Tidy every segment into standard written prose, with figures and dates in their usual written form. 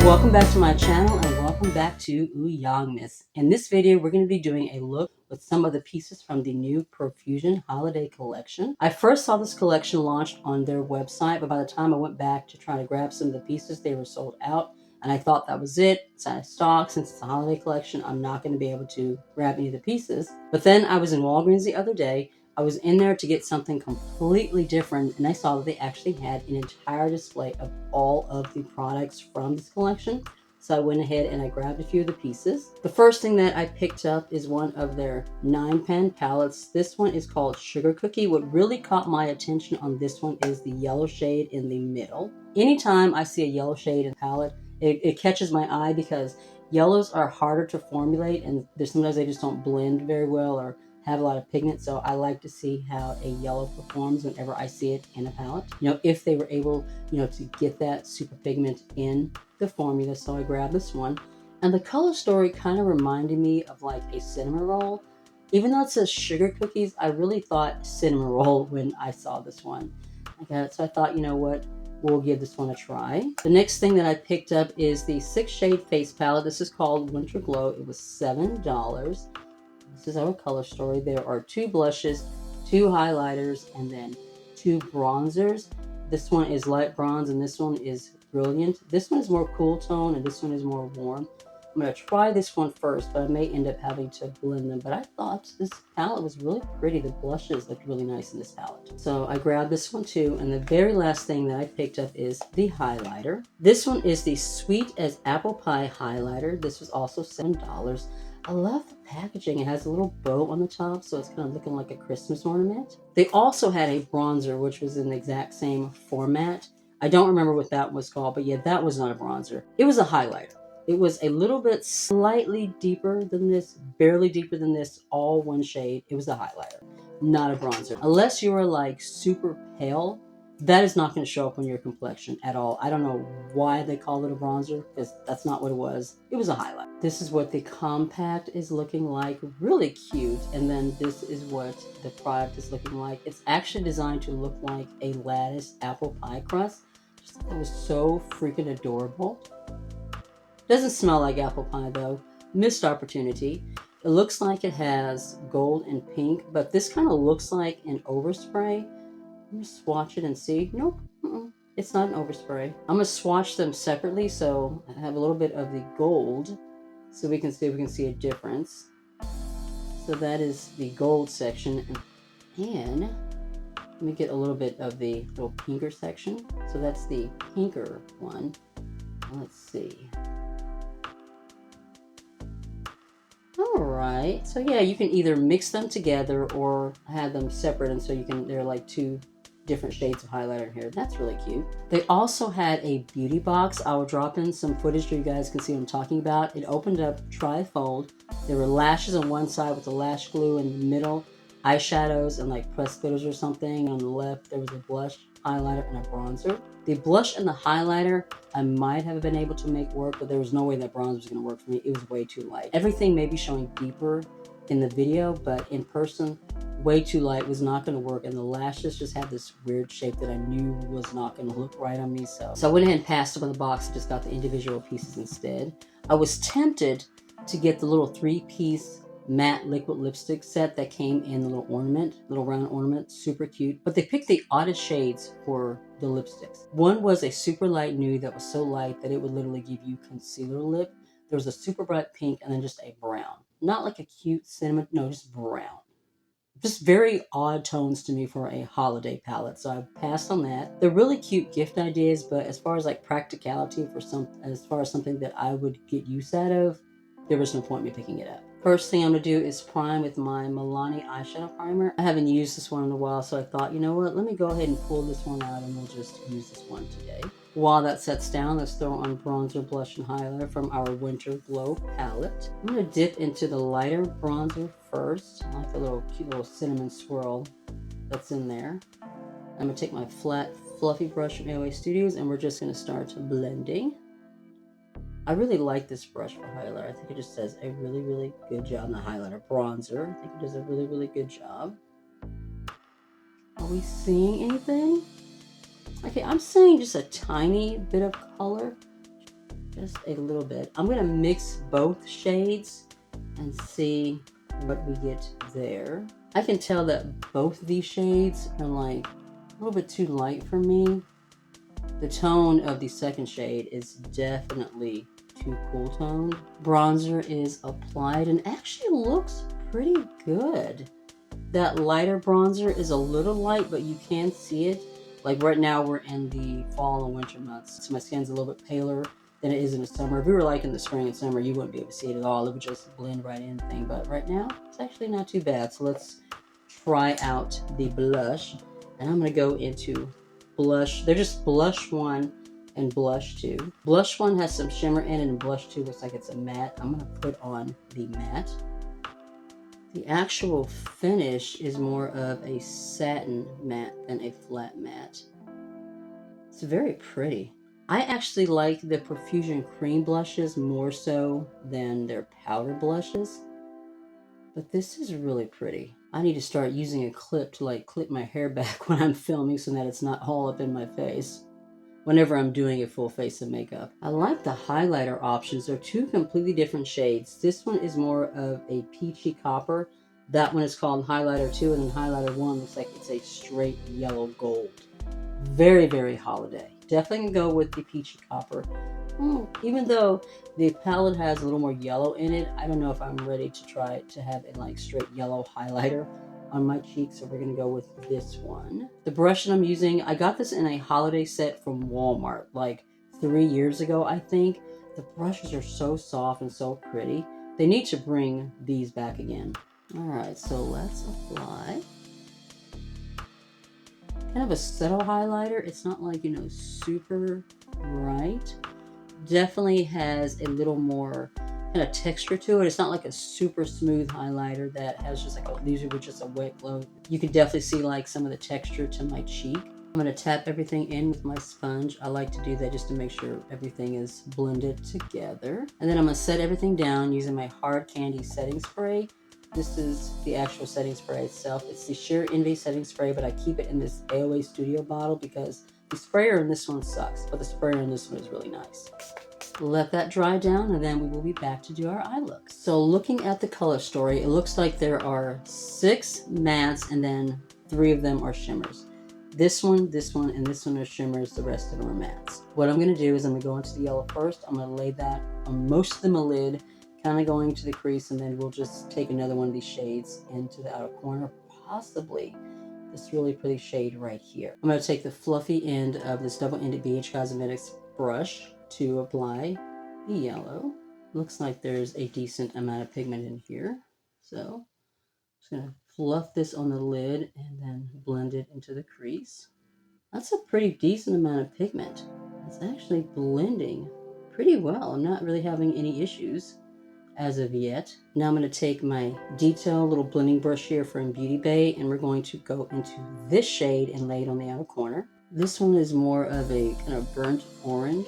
Welcome back to my channel and welcome back to Ulzzangmas. In this video, we're going to be doing a look with some of the pieces from the new Profusion Holiday Collection. I first saw this collection launched on their website, but by the time I went back to try to grab some of the pieces, they were sold out. And I thought that was it. It's out of stock. Since it's a holiday collection, I'm not going to be able to grab any of the pieces. But then I was in Walgreens the other day. I was in there to get something completely different, and I saw that they actually had an entire display of all of the products from this collection. So I went ahead and I grabbed a few of the pieces. The first thing that I picked up is one of their 9-pan palettes. This one is called Sugar Cookie. What really caught my attention on this one is the yellow shade in the middle. Anytime I see a yellow shade in a palette, it catches my eye because yellows are harder to formulate, and sometimes they just don't blend very well or have a lot of pigment. So I like to see how a yellow performs whenever I see it in a palette. You know, if they were able, to get that super pigment in the formula. So I grabbed this one. And the color story kind of reminded me of like a cinnamon roll. Even though it says sugar cookies, I really thought cinnamon roll when I saw this one. So I thought, you know what? We'll give this one a try. The next thing that I picked up is the 6-shade face palette. This is called Winter Glow. It was $7. This is our color story. There are 2 blushes, 2 highlighters, and then 2 bronzers. This one is light bronze and this one is brilliant. This one is more cool tone and this one is more warm. I'm going to try this one first, but I may end up having to blend them. But I thought this palette was really pretty. The blushes looked really nice in this palette. So I grabbed this one too. And the very last thing that I picked up is the highlighter. This one is the Sweet as Apple Pie highlighter. This was also $7. I love the packaging. It has a little bow on the top, so it's kind of looking like a Christmas ornament. They also had a bronzer, which was in the exact same format. I don't remember what that was called, but yeah, that was not a bronzer. It was a highlighter. It was a little bit slightly deeper than this, barely deeper than this, all one shade. It was a highlighter, not a bronzer. Unless you are like super pale, that is not going to show up on your complexion at all. I don't know why they call it a bronzer, because that's not what it was. It was a highlight. This is what the compact is looking like. Really cute. And then this is what the product is looking like. It's actually designed to look like a lattice apple pie crust. It was so freaking adorable. Doesn't smell like apple pie though. Missed opportunity. It looks like it has gold and pink, but this kind of looks like an overspray. Let me swatch it and see. Nope, it's not an overspray. I'm gonna swatch them separately, so I have a little bit of the gold, so we can see a difference. So that is the gold section, and let me get a little bit of the little pinker section. So that's the pinker one. Let's see. All right, so yeah, you can either mix them together or have them separate, and so they're like 2 different shades of highlighter here. That's really cute. They also had a beauty box. I will drop in some footage so you guys can see what I'm talking about. It opened up tri-fold. There were lashes on one side with the lash glue in the middle, eyeshadows and like pressed glitters or something. On the left, there was a blush, highlighter, and a bronzer. The blush and the highlighter, I might have been able to make work, but there was no way that bronzer was going to work for me. It was way too light. Everything may be showing deeper in the video, but in person, way too light, was not going to work. And the lashes just had this weird shape that I knew was not going to look right on me. So I went ahead and passed over the box and just got the individual pieces instead. I was tempted to get the little 3-piece matte liquid lipstick set that came in the little round ornament, super cute. But they picked the oddest shades for the lipsticks. One was a super light nude that was so light that it would literally give you concealer lip. There was a super bright pink and then just a brown. Not like a cute cinnamon, no, just brown. Just very odd tones to me for a holiday palette, so I passed on that. They're really cute gift ideas, but as far as like practicality as far as something that I would get use out of, there was no point in me picking it up. First thing I'm going to do is prime with my Milani eyeshadow primer. I haven't used this one in a while, so I thought, you know what, let me go ahead and pull this one out and we'll just use this one today. While that sets down, let's throw on bronzer, blush, and highlighter from our Winter Glow palette. I'm going to dip into the lighter bronzer first. I like the cute little cinnamon swirl that's in there. I'm going to take my flat, fluffy brush from AOA Studios and we're just going to start blending. I really like this brush for highlighter. I think it just does a really, really good job on the highlighter. Bronzer, I think it does a really, really good job. Are we seeing anything? Okay, I'm seeing just a tiny bit of color. just a little bit. I'm gonna mix both shades and see what we get there. I can tell that both of these shades are like a little bit too light for me. The tone of the second shade is definitely too cool toned. Bronzer is applied and actually looks pretty good. That lighter bronzer is a little light, but you can see it. Like right now we're in the fall and winter months, so my skin's a little bit paler than it is in the summer. If we were like in the spring and summer, you wouldn't be able to see it at all. It would just blend right in thing. But right now, it's actually not too bad. So let's try out the blush. And I'm gonna go into blush. They're just blush 1 and blush 2. Blush 1 has some shimmer in it, and blush 2 looks like it's a matte. I'm gonna put on the matte. The actual finish is more of a satin matte than a flat matte. It's very pretty. I actually like the Profusion cream blushes more so than their powder blushes, but this is really pretty. I need to start using a clip to like clip my hair back when I'm filming so that it's not all up in my face whenever I'm doing a full face of makeup. I like the highlighter options. They're 2 completely different shades. This one is more of a peachy copper. That one is called highlighter 2, and then highlighter 1 looks like it's a straight yellow gold. Very, very holiday. Definitely go with the peachy copper. Even though the palette has a little more yellow in it, I don't know if I'm ready to try to have a like straight yellow highlighter on my cheeks, so we're gonna go with this one. The brush that I'm using, I got this in a holiday set from Walmart like 3 years ago, I think. The brushes are so soft and so pretty. They need to bring these back again. All right, so let's apply. Kind of a subtle highlighter. It's not like, you know, super bright. Definitely has a little more kind of texture to it. It's not like a super smooth highlighter that has just like these are just a wet glow. You can definitely see like some of the texture to my cheek. I'm going to tap everything in with my sponge. I like to do that just to make sure everything is blended together. And then I'm going to set everything down using my Hard Candy setting spray. This is the actual setting spray itself. It's the Sheer Envy setting spray, but I keep it in this AOA Studio bottle because the sprayer in this one sucks, but the sprayer in this one is really nice. Let that dry down, and then we will be back to do our eye look. So looking at the color story, it looks like there are 6 mattes, and then 3 of them are shimmers. This one, and this one are shimmers. The rest of them are mattes. What I'm going to do is I'm going to go into the yellow first. I'm going to lay that on most of them a lid, kind of going to the crease, and then we'll just take another one of these shades into the outer corner, possibly this really pretty shade right here. I'm going to take the fluffy end of this double-ended Beige Cosmetics brush to apply the yellow. Looks like there's a decent amount of pigment in here, so I'm just going to fluff this on the lid and then blend it into the crease. That's a pretty decent amount of pigment. It's actually blending pretty well. I'm not really having any issues as of yet. Now I'm going to take my detail little blending brush here from Beauty Bay, and we're going to go into this shade and lay it on the outer corner. This one is more of a kind of burnt orange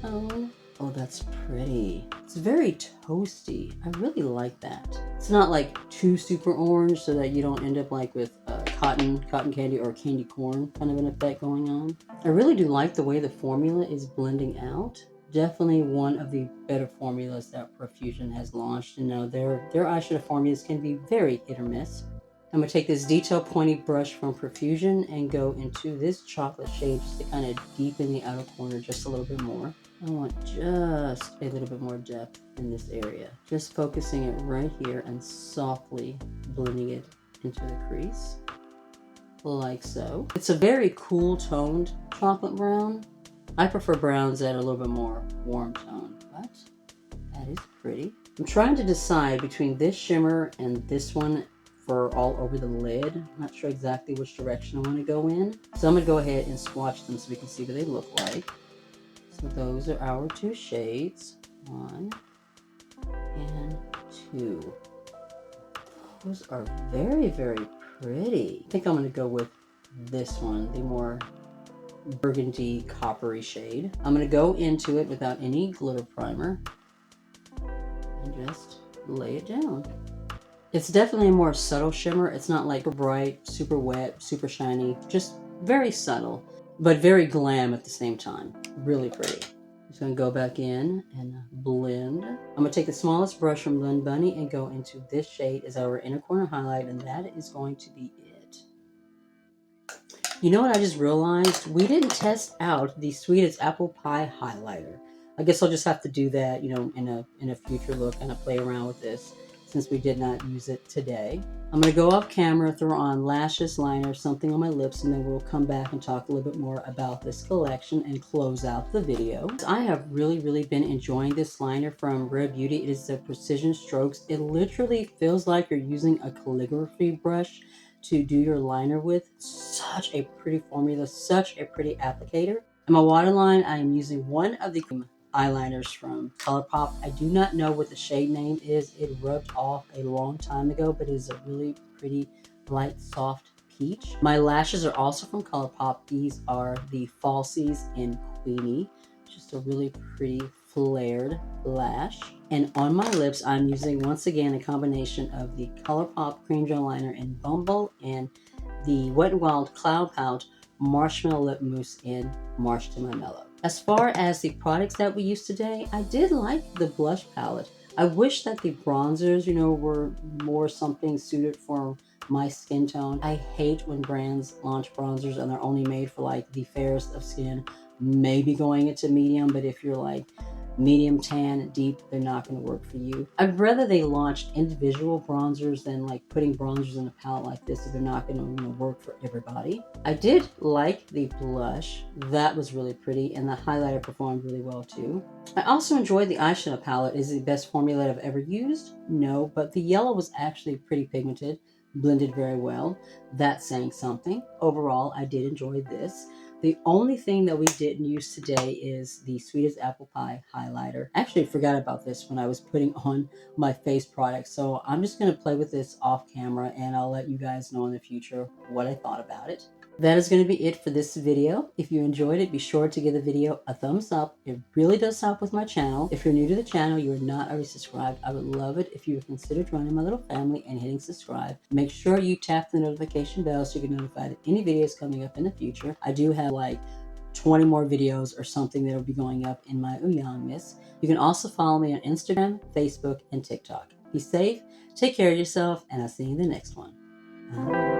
tone. Oh, that's pretty. It's very toasty. I really like that. It's not like too super orange so that you don't end up like with cotton candy or candy corn kind of an effect going on. I really do like the way the formula is blending out. Definitely one of the better formulas that Profusion has launched. You know, their eyeshadow formulas can be very hit or miss. I'm going to take this detail pointy brush from Profusion and go into this chocolate shade just to kind of deepen the outer corner just a little bit more. I want just a little bit more depth in this area. Just focusing it right here and softly blending it into the crease, like so. It's a very cool toned chocolate brown. I prefer browns that are a little bit more warm tone, but that is pretty. I'm trying to decide between this shimmer and this one for all over the lid. I'm not sure exactly which direction I want to go in. So I'm going to go ahead and swatch them so we can see what they look like. So those are our 2 shades. 1 and 2. Those are very, very pretty. I think I'm going to go with this one, the more burgundy coppery shade. I'm going to go into it without any glitter primer and just lay it down. It's definitely a more subtle shimmer. It's not like bright, super wet, super shiny. Just very subtle, but very glam at the same time. Really pretty. Just gonna go back in and blend. I'm gonna take the smallest brush from Blend Bunny and go into this shade as our inner corner highlight, and that is going to be it. You know what I just realized? We didn't test out the Sweet as Apple Pie highlighter. I guess I'll just have to do that, you know, in a future look, and play around with this since we did not use it today. I'm going to go off camera, throw on lashes, liner, something on my lips, and then we'll come back and talk a little bit more about this collection and close out the video. I have really been enjoying this liner from Rare Beauty. It is the Precision Strokes. It literally feels like you're using a calligraphy brush to do your liner with. Such a pretty formula, such a pretty applicator. In my waterline, I am using one of the eyeliners from Colourpop. I do not know what the shade name is. It rubbed off a long time ago, but it is a really pretty light, soft peach. My lashes are also from Colourpop. These are the Falsies in Queenie. Just a really pretty flared lash. And on my lips, I'm using once again a combination of the Colourpop Cream Gel Liner in Bumble and the Wet n Wild Cloud Pout Marshmallow Lip Mousse in March to My Mellow. As far as the products that we used today, I did like the blush palette. I wish that the bronzers, you know, were more something suited for my skin tone. I hate when brands launch bronzers and they're only made for like the fairest of skin, maybe going into medium, but if you're like medium tan, deep, they're not going to work for you. I'd rather they launched individual bronzers than like putting bronzers in a palette like this if they're not going to, you know, work for everybody. I did like the blush. That was really pretty, and the highlighter performed really well too. I also enjoyed the eyeshadow palette. Is it the best formula I've ever used? No, but the yellow was actually pretty pigmented, blended very well. That's saying something. Overall, I did enjoy this. The only thing that we didn't use today is the Sweet as Apple Pie highlighter. Actually, I forgot about this when I was putting on my face product. So I'm just going to play with this off camera, and I'll let you guys know in the future what I thought about it. That is going to be it for this video. If you enjoyed it, be sure to give the video a thumbs up. It really does help with my channel. If you're new to the channel, you are not already subscribed, I would love it if you would consider joining my little family and hitting subscribe. Make sure you tap the notification bell so you get notified of any videos coming up in the future. I do have like 20 more videos or something that will be going up in my Ulzzangmas. You can also follow me on Instagram, Facebook, and TikTok. Be safe, take care of yourself, and I'll see you in the next one. Bye.